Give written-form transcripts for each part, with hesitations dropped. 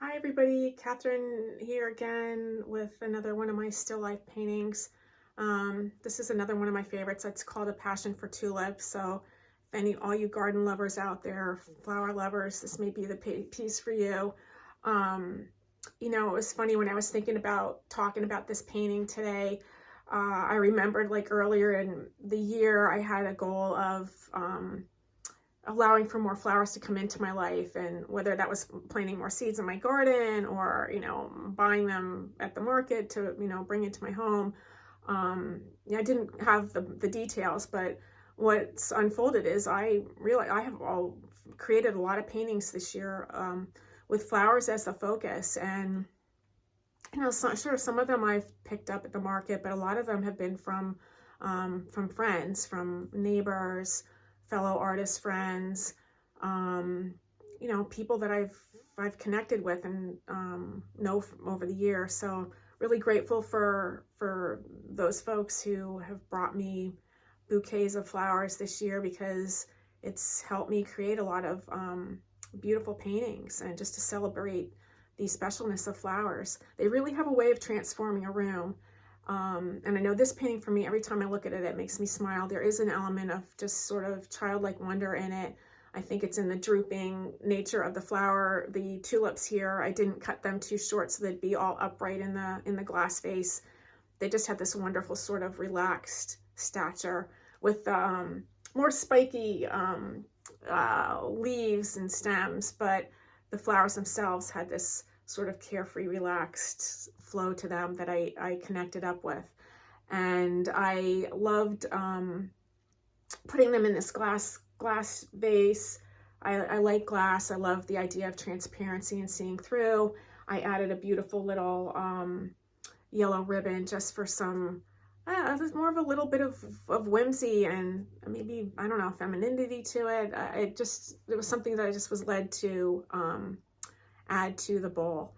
Hi everybody, Catherine here again with another one of my still life paintings. This is another one of my favorites. It's called A Passion for Tulips. So if all you garden lovers out there, flower lovers, this may be the piece for you. Um, it was funny when I was thinking about talking about this painting today. I remembered like earlier in the year I had a goal of allowing for more flowers to come into my life, and whether that was planting more seeds in my garden or buying them at the market to bring into my home. I didn't have the details, but what's unfolded is I have all created a lot of paintings this year, with flowers as the focus. And sure, some of them I've picked up at the market, but a lot of them have been from friends, from neighbors, fellow artist friends, um, people that I've connected with and know over the years. So really grateful for those folks who have brought me bouquets of flowers this year, because it's helped me create a lot of beautiful paintings, and just to celebrate the specialness of flowers. They really have a way of transforming a room. And I know this painting for me, every time I look at it, it makes me smile. There is an element of just sort of childlike wonder in it. I think it's in the drooping nature of the flower. The tulips here, I didn't cut them too short so they'd be all upright in the glass vase. They just had this wonderful sort of relaxed stature with more spiky leaves and stems, but the flowers themselves had this sort of carefree, relaxed flow to them that I connected up with. And I loved putting them in this glass vase. I like glass. I love the idea of transparency and seeing through. I added a beautiful little yellow ribbon just for some, more of a little bit of whimsy and maybe, I don't know, femininity to it. It was something that I just was led to add to the bowl.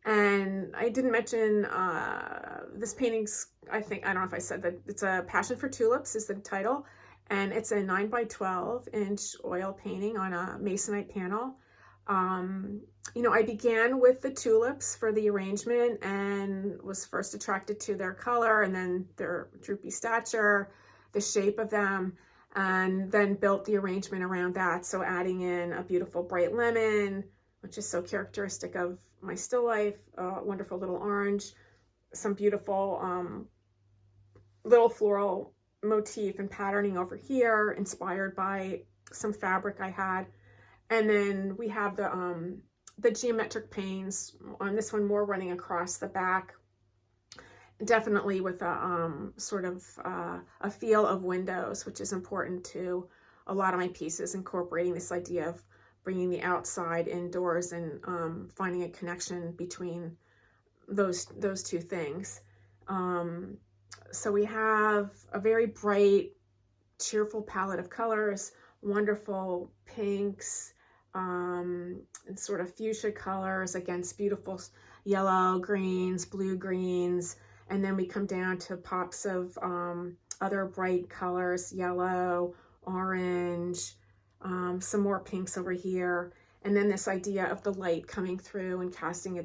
And I didn't mention this painting's, I don't know if I said that, it's A Passion for Tulips is the title. And it's a 9 by 12 inch oil painting on a masonite panel. I began with the tulips for the arrangement and was first attracted to their color and then their droopy stature, the shape of them, and then built the arrangement around that. So adding in a beautiful bright lemon, which is so characteristic of my still life, wonderful little orange, some beautiful little floral motif and patterning over here, inspired by some fabric I had. And then we have the geometric panes on this one, more running across the back, definitely with a sort of a feel of windows, which is important to a lot of my pieces, incorporating this idea of bringing the outside indoors and finding a connection between those two things. So we have a very bright, cheerful palette of colors, wonderful pinks, and sort of fuchsia colors against beautiful yellow, greens, blue greens. And then we come down to pops of other bright colors, yellow, orange, some more pinks over here. And then this idea of the light coming through and casting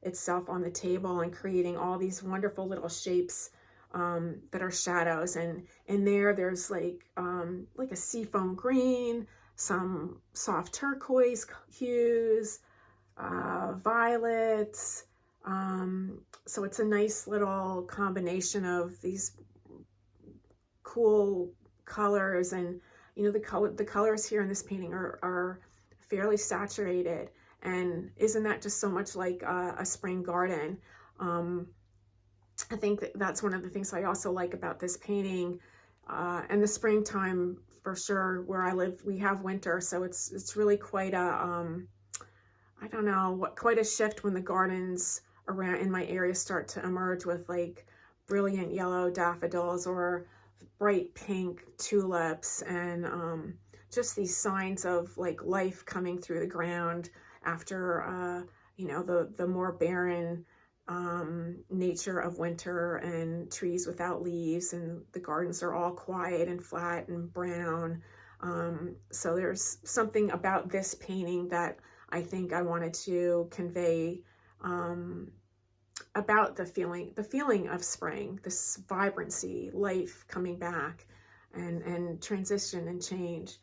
itself on the table and creating all these wonderful little shapes that are shadows. And in there's like a seafoam green, some soft turquoise hues, violets. So it's a nice little combination of these cool colors. And the colors here in this painting are fairly saturated. And isn't that just so much like a spring garden? I think that's one of the things I also like about this painting. And the springtime, for sure, where I live, we have winter, so it's really quite a I don't know, quite a shift when the gardens around in my area start to emerge with like brilliant yellow daffodils or bright pink tulips, and just these signs of like life coming through the ground after the more barren nature of winter and trees without leaves, and the gardens are all quiet and flat and brown. So there's something about this painting that I think I wanted to convey about the feeling of spring, this vibrancy, life coming back, and transition and change.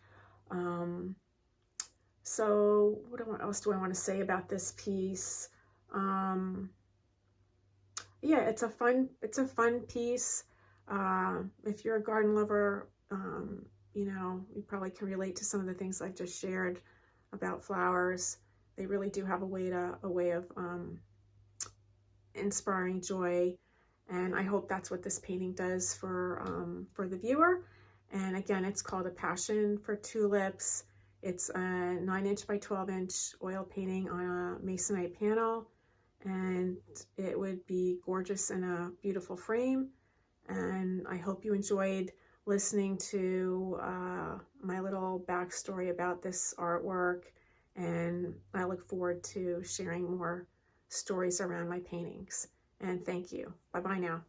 So what else do I want to say about this piece? Yeah, it's a fun piece. If you're a garden lover, you know, you probably can relate to some of the things I've just shared about flowers. They really do have a way of inspiring joy, and I hope that's what this painting does for the viewer. And again, it's called A Passion for Tulips. It's a 9-inch by 12-inch oil painting on a masonite panel, and it would be gorgeous in a beautiful frame. And I hope you enjoyed listening to my little backstory about this artwork, and I look forward to sharing more stories around my paintings. And thank you. Bye-bye now.